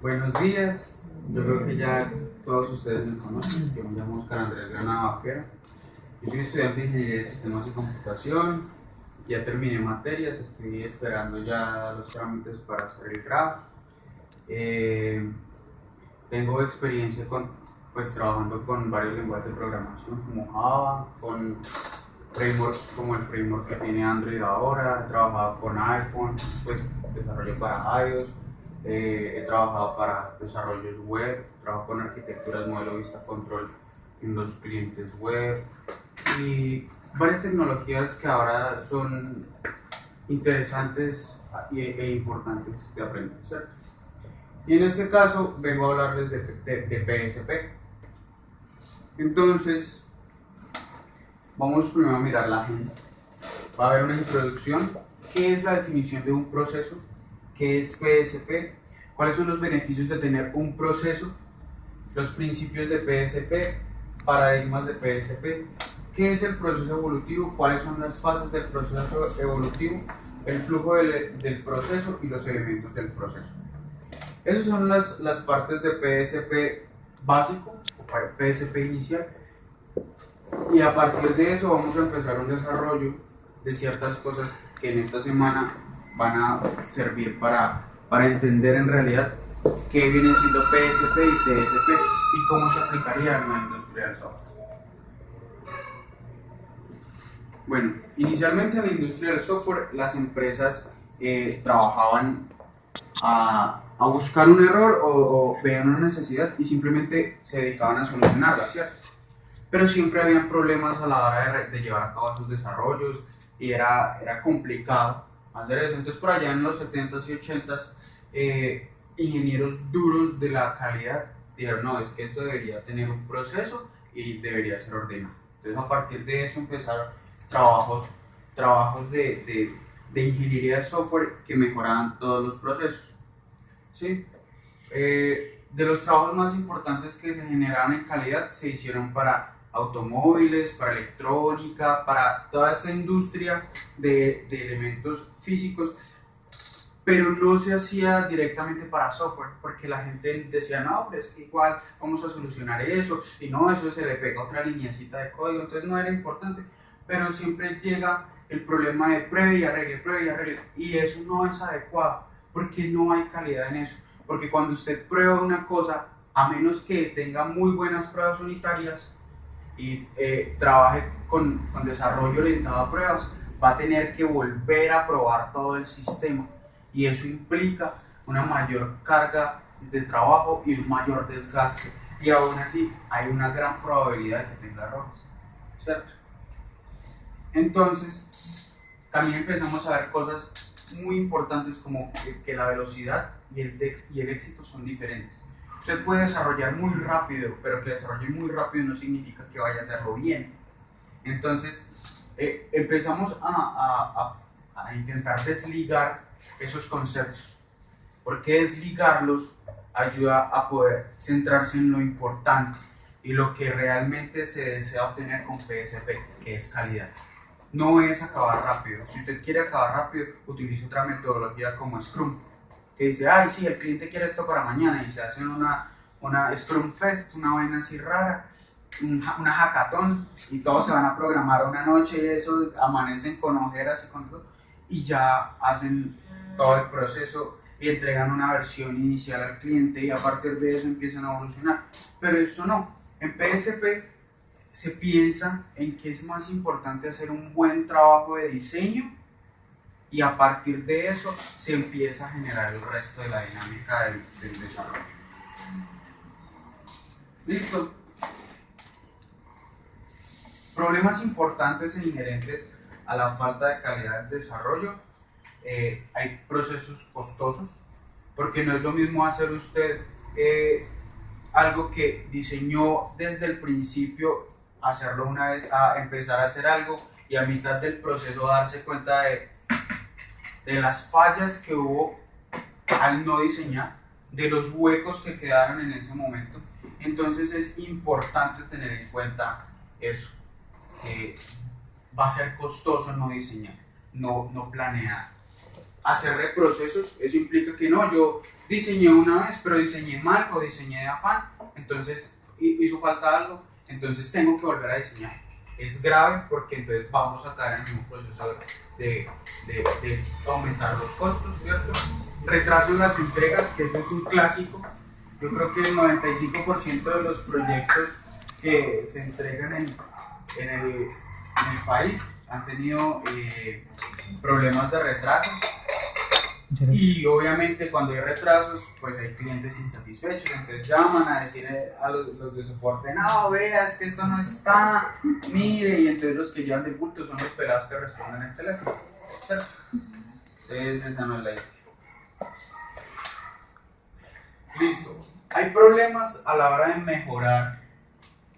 Buenos días, yo creo que ya todos ustedes me conocen. Yo me llamo Oscar Andrés Granada Vaquero. Yo soy estudiante de Ingeniería de Sistemas y Computación, ya terminé materias, estoy esperando ya los trámites para hacer el grado. Tengo experiencia trabajando con varios lenguajes de programación como Java, con frameworks como el framework que tiene Android ahora, he trabajado con iPhone, desarrollo para iOS. He trabajado para desarrollos web, trabajo con arquitecturas modelo vista control en los clientes web y varias tecnologías que ahora son interesantes e importantes de aprender, ¿cierto? Y en este caso vengo a hablarles de PSP. Entonces, vamos primero a mirar la agenda. Va a haber una introducción. ¿Qué es la definición de un proceso? ¿Qué es PSP? ¿Cuáles son los beneficios de tener un proceso? Los principios de PSP, paradigmas de PSP. ¿Qué es el proceso evolutivo? ¿Cuáles son las fases del proceso evolutivo? El flujo del proceso y los elementos del proceso. Esas son las partes de PSP básico, o PSP inicial. Y a partir de eso vamos a empezar un desarrollo de ciertas cosas que en esta semana van a servir para entender en realidad qué viene siendo PSP y TSP y cómo se aplicaría en la industria del software. Bueno, inicialmente en la industria del software las empresas trabajaban a buscar un error o veían una necesidad y simplemente se dedicaban a solucionarla, ¿cierto? Pero siempre habían problemas a la hora de llevar a cabo sus desarrollos y era complicado hacer eso. Entonces por allá en los 70s y 80s ingenieros duros de la calidad dijeron, no, es que esto debería tener un proceso y debería ser ordenado. Entonces a partir de eso empezaron trabajos de ingeniería de software que mejoraban todos los procesos, ¿sí? De los trabajos más importantes que se generaban en calidad se hicieron para automóviles, para electrónica, para toda esta industria de elementos físicos, pero no se hacía directamente para software, porque la gente decía, no, pero es que igual vamos a solucionar eso, y no, eso se le pega otra lineacita de código, entonces no era importante, pero siempre llega el problema de pruebe y arregle, y eso no es adecuado, porque no hay calidad en eso, porque cuando usted prueba una cosa, a menos que tenga muy buenas pruebas unitarias, y trabaje con desarrollo orientado a pruebas, va a tener que volver a probar todo el sistema y eso implica una mayor carga de trabajo y un mayor desgaste y aún así hay una gran probabilidad de que tenga errores, ¿cierto? Entonces también empezamos a ver cosas muy importantes como que la velocidad y el éxito son diferentes. Usted puede desarrollar muy rápido, pero que desarrolle muy rápido no significa que vaya a hacerlo bien. Entonces, empezamos a intentar desligar esos conceptos, porque desligarlos ayuda a poder centrarse en lo importante y lo que realmente se desea obtener con PSP, que es calidad. No es acabar rápido. Si usted quiere acabar rápido, utilice otra metodología como Scrum, que dice, ay, sí, el cliente quiere esto para mañana y se hacen una Scrum Fest, una vaina así rara, una hackathon y todos se van a programar una noche y eso, amanecen con ojeras y con todo y ya hacen todo el proceso y entregan una versión inicial al cliente y a partir de eso empiezan a evolucionar. Pero esto no, en PSP se piensa en que es más importante hacer un buen trabajo de diseño y a partir de eso se empieza a generar el resto de la dinámica del desarrollo. ¿Listo? Problemas importantes e inherentes a la falta de calidad del desarrollo. Hay procesos costosos, porque no es lo mismo hacer usted algo que diseñó desde el principio, hacerlo una vez, a empezar a hacer algo y a mitad del proceso darse cuenta de las fallas que hubo al no diseñar, de los huecos que quedaron en ese momento. Entonces es importante tener en cuenta eso, que va a ser costoso no diseñar, no planear. hacer reprocesos. Eso implica que no, yo diseñé una vez, pero diseñé mal o diseñé de afán, entonces hizo falta algo, entonces tengo que volver a diseñar. Es grave porque entonces vamos a caer en el mismo proceso de aumentar los costos, ¿cierto? Retraso en las entregas, que eso es un clásico. Yo creo que el 95% de los proyectos que se entregan en el país han tenido problemas de retraso. Y obviamente cuando hay retrasos, pues hay clientes insatisfechos, entonces llaman a decir a los de soporte, no, vea, es que esto no está, mire, y entonces los que llevan del bulto son los pelados que responden el teléfono, ¿cierto? Entonces esa no es la idea. Listo. Hay problemas a la hora de mejorar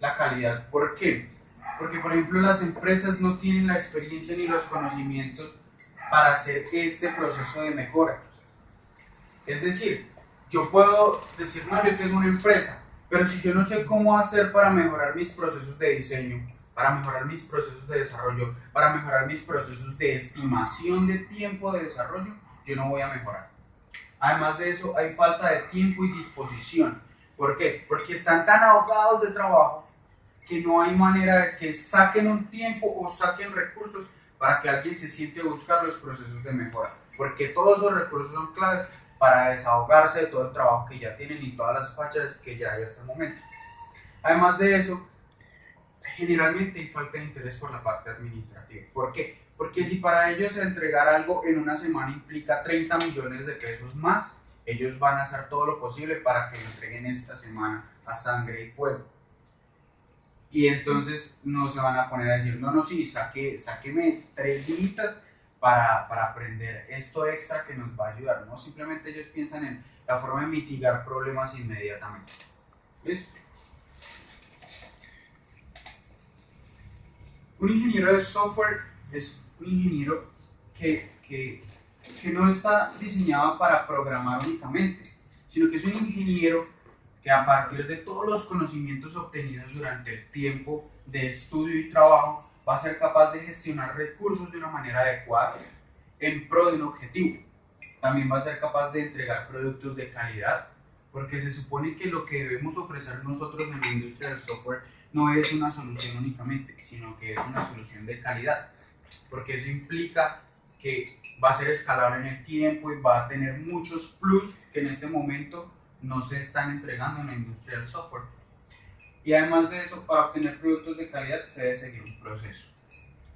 la calidad. ¿Por qué? Porque, por ejemplo, las empresas no tienen la experiencia ni los conocimientos para hacer este proceso de mejora. Es decir, yo puedo decir, no, yo tengo una empresa, pero si yo no sé cómo hacer para mejorar mis procesos de diseño, para mejorar mis procesos de desarrollo, para mejorar mis procesos de estimación de tiempo de desarrollo, yo no voy a mejorar. Además de eso, hay falta de tiempo y disposición. ¿Por qué? Porque están tan ahogados de trabajo que no hay manera de que saquen un tiempo o saquen recursos para que alguien se siente a buscar los procesos de mejora. Porque todos esos recursos son claves para desahogarse de todo el trabajo que ya tienen y todas las fallas que ya hay hasta el momento. Además de eso, generalmente hay falta de interés por la parte administrativa. ¿Por qué? Porque si para ellos entregar algo en una semana implica 30 millones de pesos más, ellos van a hacer todo lo posible para que lo entreguen esta semana a sangre y fuego. Y entonces no se van a poner a decir, no, sí, sáqueme 3 días para aprender esto extra que nos va a ayudar. No, simplemente ellos piensan en la forma de mitigar problemas inmediatamente. ¿Listo? Un ingeniero de software es un ingeniero que no está diseñado para programar únicamente, sino que es un ingeniero que a partir de todos los conocimientos obtenidos durante el tiempo de estudio y trabajo va a ser capaz de gestionar recursos de una manera adecuada en pro de un objetivo. También va a ser capaz de entregar productos de calidad, porque se supone que lo que debemos ofrecer nosotros en la industria del software no es una solución únicamente, sino que es una solución de calidad, porque eso implica que va a ser escalable en el tiempo y va a tener muchos plus que en este momento no se están entregando en la industria del software. Y además de eso, para obtener productos de calidad se debe seguir un proceso.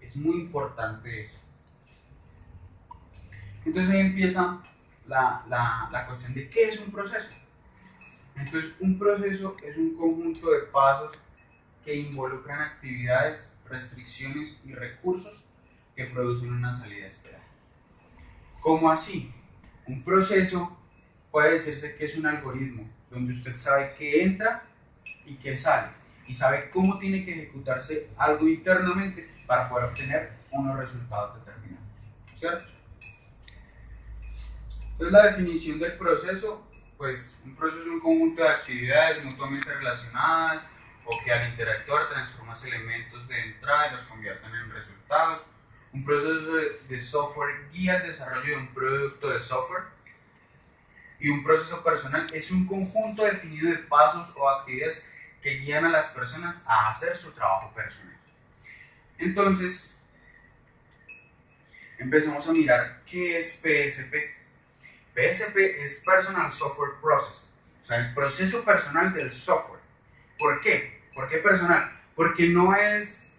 Es muy importante eso. Entonces ahí empieza la cuestión de qué es un proceso. Entonces un proceso es un conjunto de pasos que involucran actividades, restricciones y recursos que producen una salida esperada. ¿Cómo así? Un proceso puede decirse que es un algoritmo donde usted sabe qué entra y qué sale y sabe cómo tiene que ejecutarse algo internamente para poder obtener unos resultados determinados, ¿cierto? Entonces la definición del proceso, pues un proceso es un conjunto de actividades mutuamente relacionadas o que al interactuar transforman elementos de entrada y los convierten en resultados. Un proceso de software guía el desarrollo de un producto de software. Y un proceso personal es un conjunto definido de pasos o actividades que guían a las personas a hacer su trabajo personal. Entonces, empezamos a mirar qué es PSP. PSP es Personal Software Process, o sea, el proceso personal del software. ¿Por qué? ¿Por qué personal? Porque no es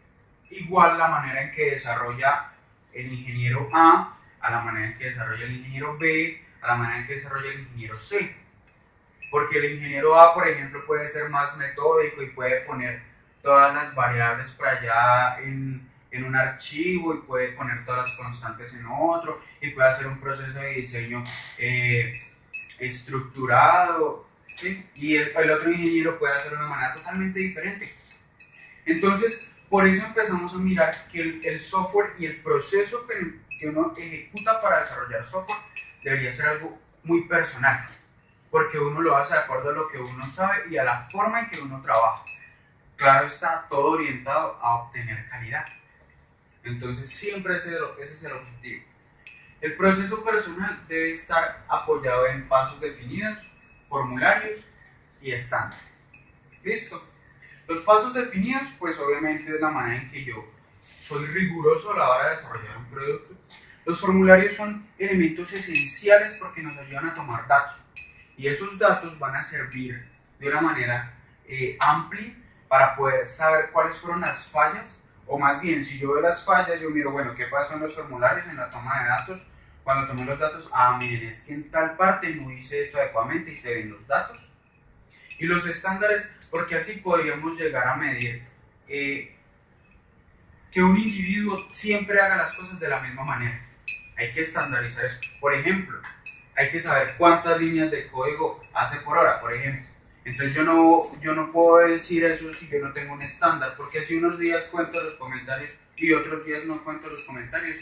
igual la manera en que desarrolla el ingeniero A a la manera en que desarrolla el ingeniero B, a la manera en que desarrolla el ingeniero C. Porque el ingeniero A, por ejemplo, puede ser más metódico y puede poner todas las variables por allá en un archivo y puede poner todas las constantes en otro y puede hacer un proceso de diseño estructurado, ¿sí? Y el otro ingeniero puede hacerlo de una manera totalmente diferente. Entonces, por eso empezamos a mirar que el software y el proceso que uno ejecuta para desarrollar software debería ser algo muy personal, porque uno lo hace de acuerdo a lo que uno sabe y a la forma en que uno trabaja. Claro está, todo orientado a obtener calidad. Entonces siempre ese es el objetivo. El proceso personal debe estar apoyado en pasos definidos, formularios y estándares. ¿Listo? Los pasos definidos, pues obviamente es la manera en que yo soy riguroso a la hora de desarrollar un producto. Los formularios son elementos esenciales porque nos ayudan a tomar datos y esos datos van a servir de una manera amplia para poder saber cuáles fueron las fallas, o más bien, si yo veo las fallas, yo miro, bueno, ¿qué pasó en los formularios, en la toma de datos? Cuando tomé los datos, miren, es que en tal parte no hice esto adecuadamente y se ven los datos. Y los estándares, porque así podríamos llegar a medir que un individuo siempre haga las cosas de la misma manera. Hay que estandarizar eso. Por ejemplo, hay que saber cuántas líneas de código hace por hora, por ejemplo. Entonces yo no puedo decir eso si yo no tengo un estándar, porque si unos días cuento los comentarios y otros días no cuento los comentarios,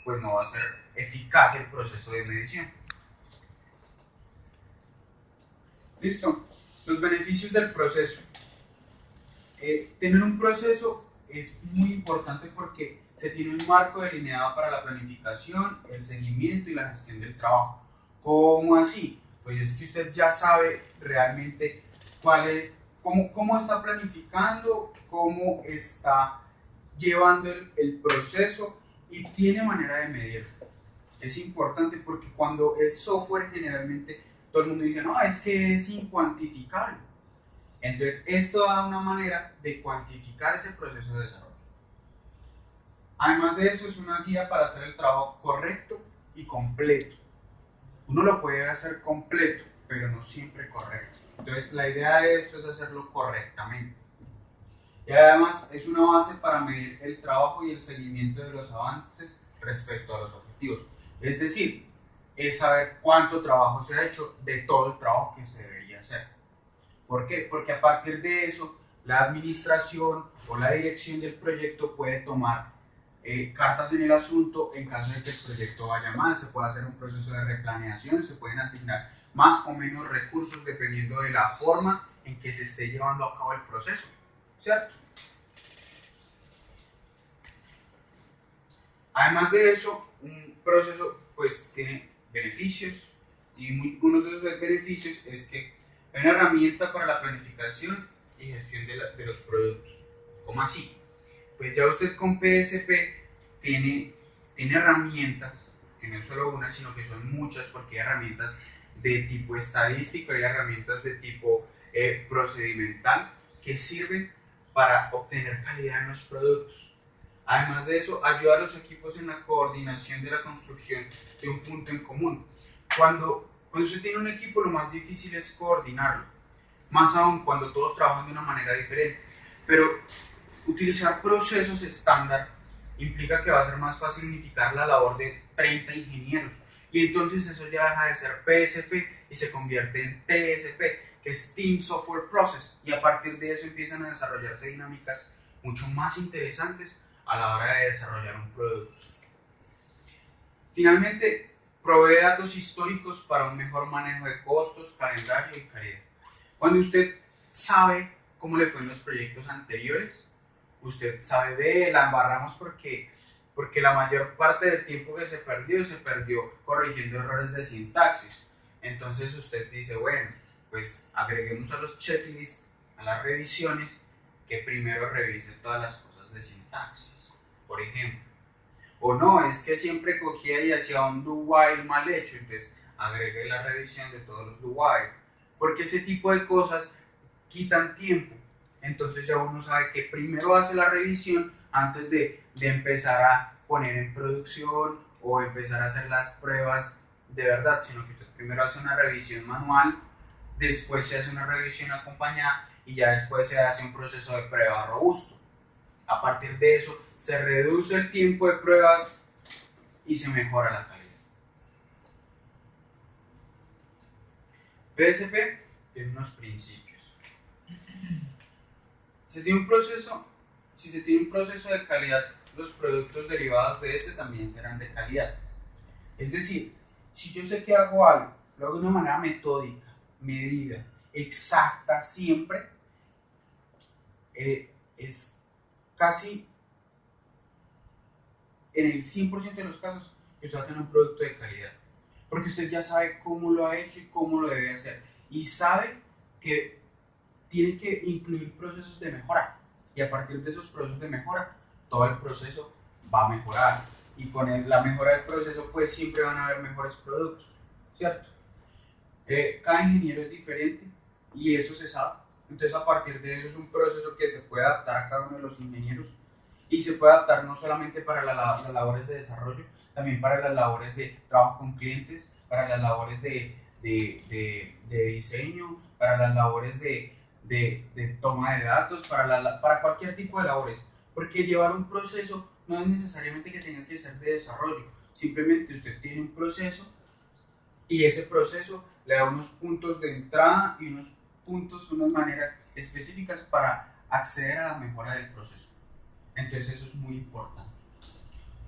pues no va a ser eficaz el proceso de medición. ¿Listo? Los beneficios del proceso. Tener un proceso es muy importante porque se tiene un marco delineado para la planificación, el seguimiento y la gestión del trabajo. ¿Cómo así? Pues es que usted ya sabe realmente cómo está planificando, cómo está llevando el proceso y tiene manera de medirlo. Es importante porque cuando es software generalmente todo el mundo dice, no, es que es incuantificable. Entonces esto da una manera de cuantificar ese proceso de desarrollo. Además de eso es una guía para hacer el trabajo correcto y completo. Uno lo puede hacer completo, pero no siempre correcto. Entonces la idea de esto es hacerlo correctamente. Y además es una base para medir el trabajo y el seguimiento de los avances respecto a los objetivos. Es decir, es saber cuánto trabajo se ha hecho de todo el trabajo que se debería hacer. ¿Por qué? Porque a partir de eso, la administración o la dirección del proyecto puede tomar cartas en el asunto en caso de que el proyecto vaya mal. Se puede hacer un proceso de replaneación, se pueden asignar más o menos recursos dependiendo de la forma en que se esté llevando a cabo el proceso, ¿cierto? Además de eso, un proceso pues tiene beneficios y uno de esos beneficios es que hay una herramienta para la planificación y gestión de los productos. ¿Cómo así? Pues ya usted con PSP tiene herramientas, que no es solo una, sino que son muchas, porque hay herramientas de tipo estadístico, hay herramientas de tipo procedimental que sirven para obtener calidad en los productos. Además de eso, ayuda a los equipos en la coordinación de la construcción de un punto en común. Cuando usted tiene un equipo, lo más difícil es coordinarlo, más aún cuando todos trabajan de una manera diferente. Pero utilizar procesos estándar implica que va a ser más fácil unificar la labor de 30 ingenieros. Y entonces eso ya deja de ser PSP y se convierte en TSP, que es Team Software Process. Y a partir de eso empiezan a desarrollarse dinámicas mucho más interesantes a la hora de desarrollar un producto. Finalmente, provee datos históricos para un mejor manejo de costos, calendario y calidad. Cuando usted sabe cómo le fue en los proyectos anteriores, usted sabe, la embarramos porque la mayor parte del tiempo que se perdió corrigiendo errores de sintaxis. Entonces usted dice, bueno, pues agreguemos a los checklists, a las revisiones, que primero revise todas las cosas de sintaxis, por ejemplo. O no, es que siempre cogía y hacía un do while mal hecho, entonces agregué la revisión de todos los do while, porque ese tipo de cosas quitan tiempo. Entonces ya uno sabe que primero hace la revisión antes de empezar a poner en producción o empezar a hacer las pruebas de verdad, sino que usted primero hace una revisión manual, después se hace una revisión acompañada y ya después se hace un proceso de prueba robusto. A partir de eso se reduce el tiempo de pruebas y se mejora la calidad. PSP tiene unos principios. Si se tiene un proceso de calidad, los productos derivados de este también serán de calidad. Es decir, si yo sé que hago algo, lo hago de una manera metódica, medida, exacta siempre, es casi en el 100% de los casos que usted va a tener un producto de calidad. Porque usted ya sabe cómo lo ha hecho y cómo lo debe hacer. Y sabe que tiene que incluir procesos de mejora. Y a partir de esos procesos de mejora, todo el proceso va a mejorar. Y con la mejora del proceso, pues siempre van a haber mejores productos, ¿cierto? Cada ingeniero es diferente y eso se sabe. Entonces, a partir de eso es un proceso que se puede adaptar a cada uno de los ingenieros y se puede adaptar no solamente para las labores de desarrollo, también para las labores de trabajo con clientes, para las labores de diseño, para las labores de toma de datos, para cualquier tipo de labores. Porque llevar un proceso no es necesariamente que tenga que ser de desarrollo, simplemente usted tiene un proceso y ese proceso le da unos puntos de entrada y unas maneras específicas para acceder a la mejora del proceso. Entonces eso es muy importante.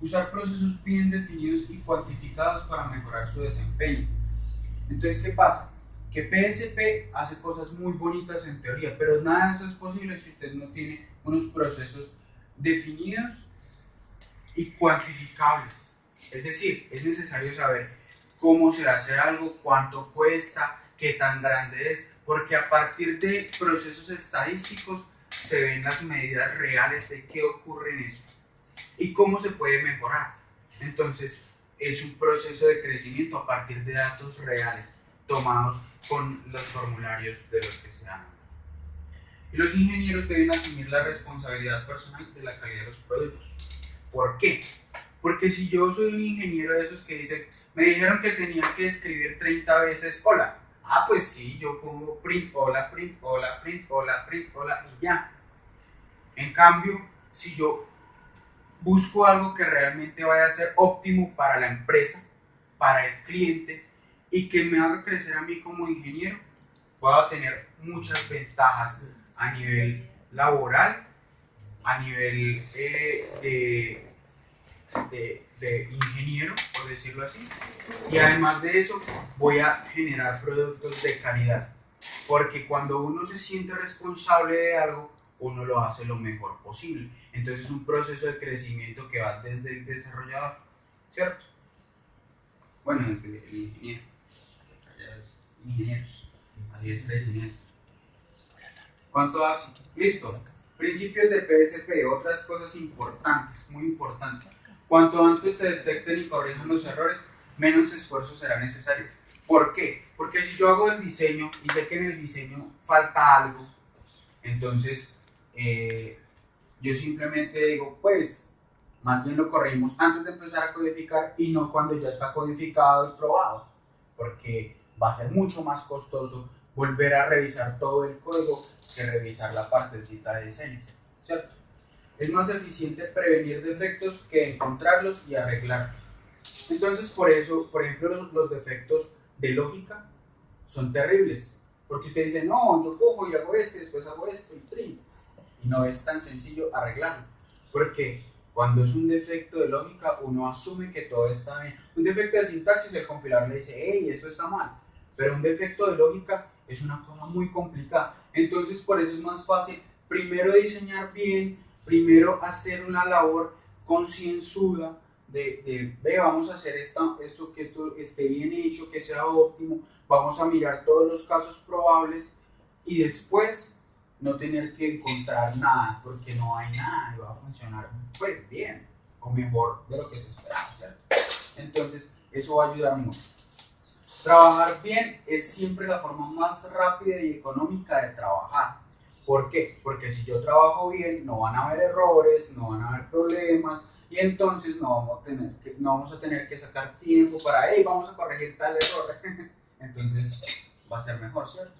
Usar procesos bien definidos y cuantificados para mejorar su desempeño. Entonces, ¿qué pasa? Que PSP hace cosas muy bonitas en teoría, pero nada de eso es posible si usted no tiene unos procesos definidos y cuantificables. Es decir, es necesario saber cómo se hace algo, cuánto cuesta, qué tan grande es, porque a partir de procesos estadísticos se ven las medidas reales de qué ocurre en eso y cómo se puede mejorar. Entonces, es un proceso de crecimiento a partir de datos reales tomados con los formularios de los que se dan. Y los ingenieros deben asumir la responsabilidad personal de la calidad de los productos. ¿Por qué? Porque si yo soy un ingeniero de esos que dicen, me dijeron que tenía que escribir 30 veces hola. Ah, pues sí, yo pongo print hola, print hola, print hola, print hola y ya. En cambio, si yo busco algo que realmente vaya a ser óptimo para la empresa, para el cliente y que me haga crecer a mí como ingeniero, puedo tener muchas ventajas a nivel laboral, a nivel de ingeniero, por decirlo así, y además de eso voy a generar productos de calidad, porque cuando uno se siente responsable de algo, uno lo hace lo mejor posible. Entonces es un proceso de crecimiento que va desde el desarrollador, ¿cierto? Bueno, desde el ingeniero, ingenieros, a diestra y siniestra. ¿Cuánto hace? Listo. Principios de PSP, otras cosas importantes, muy importantes. Cuanto antes se detecten y corrijan los errores, menos esfuerzo será necesario. ¿Por qué? Porque si yo hago el diseño y sé que en el diseño falta algo, entonces yo simplemente digo, pues, más bien lo corregimos antes de empezar a codificar y no cuando ya está codificado y probado, porque va a ser mucho más costoso volver a revisar todo el código que revisar la partecita de diseño, ¿cierto? Es más eficiente prevenir defectos que encontrarlos y arreglarlos. Entonces, por eso, por ejemplo, los defectos de lógica son terribles, porque usted dice, no, yo cojo y hago esto y después hago esto y trin. Y no es tan sencillo arreglarlo, porque cuando es un defecto de lógica, uno asume que todo está bien. Un defecto de sintaxis, el compilador le dice, hey, esto está mal, pero un defecto de lógica es una cosa muy complicada. Entonces, por eso es más fácil primero diseñar bien, primero hacer una labor concienzuda de vamos a hacer esto, que esto esté bien hecho, que sea óptimo, vamos a mirar todos los casos probables y después no tener que encontrar nada, porque no hay nada y va a funcionar pues bien o mejor de lo que se esperaba, ¿cierto? Entonces eso va a ayudar mucho. Trabajar bien es siempre la forma más rápida y económica de trabajar. ¿Por qué? Porque si yo trabajo bien, no van a haber errores, no van a haber problemas y entonces no vamos a tener que sacar tiempo para, hey, vamos a corregir tal error. Entonces va a ser mejor, ¿cierto?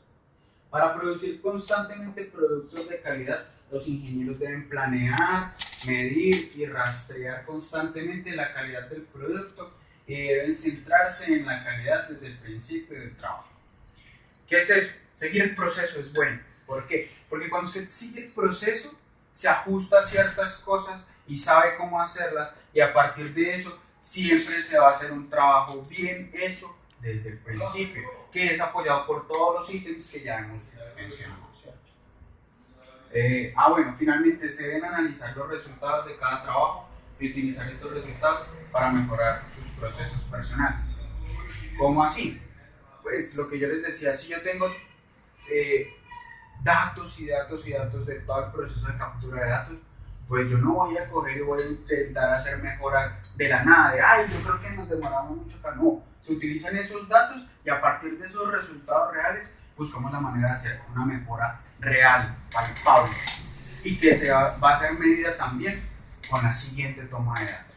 Para producir constantemente productos de calidad, los ingenieros deben planear, medir y rastrear constantemente la calidad del producto y deben centrarse en la calidad desde el principio del trabajo. ¿Qué es eso? Seguir el proceso es bueno. ¿Por qué? Porque cuando usted sigue el proceso, se ajusta a ciertas cosas y sabe cómo hacerlas y a partir de eso siempre se va a hacer un trabajo bien hecho desde el principio, que es apoyado por todos los ítems que ya hemos mencionado. Bueno, finalmente se deben analizar los resultados de cada trabajo de utilizar estos resultados para mejorar sus procesos personales. ¿Cómo así? Pues lo que yo les decía, si yo tengo datos y datos y datos de todo el proceso de captura de datos, pues yo no voy a coger y voy a intentar hacer mejora de la nada, de ay, yo creo que nos demoramos mucho acá. No, se utilizan esos datos y a partir de esos resultados reales buscamos la manera de hacer una mejora real, palpable, y que va a ser medida también con la siguiente toma de datos.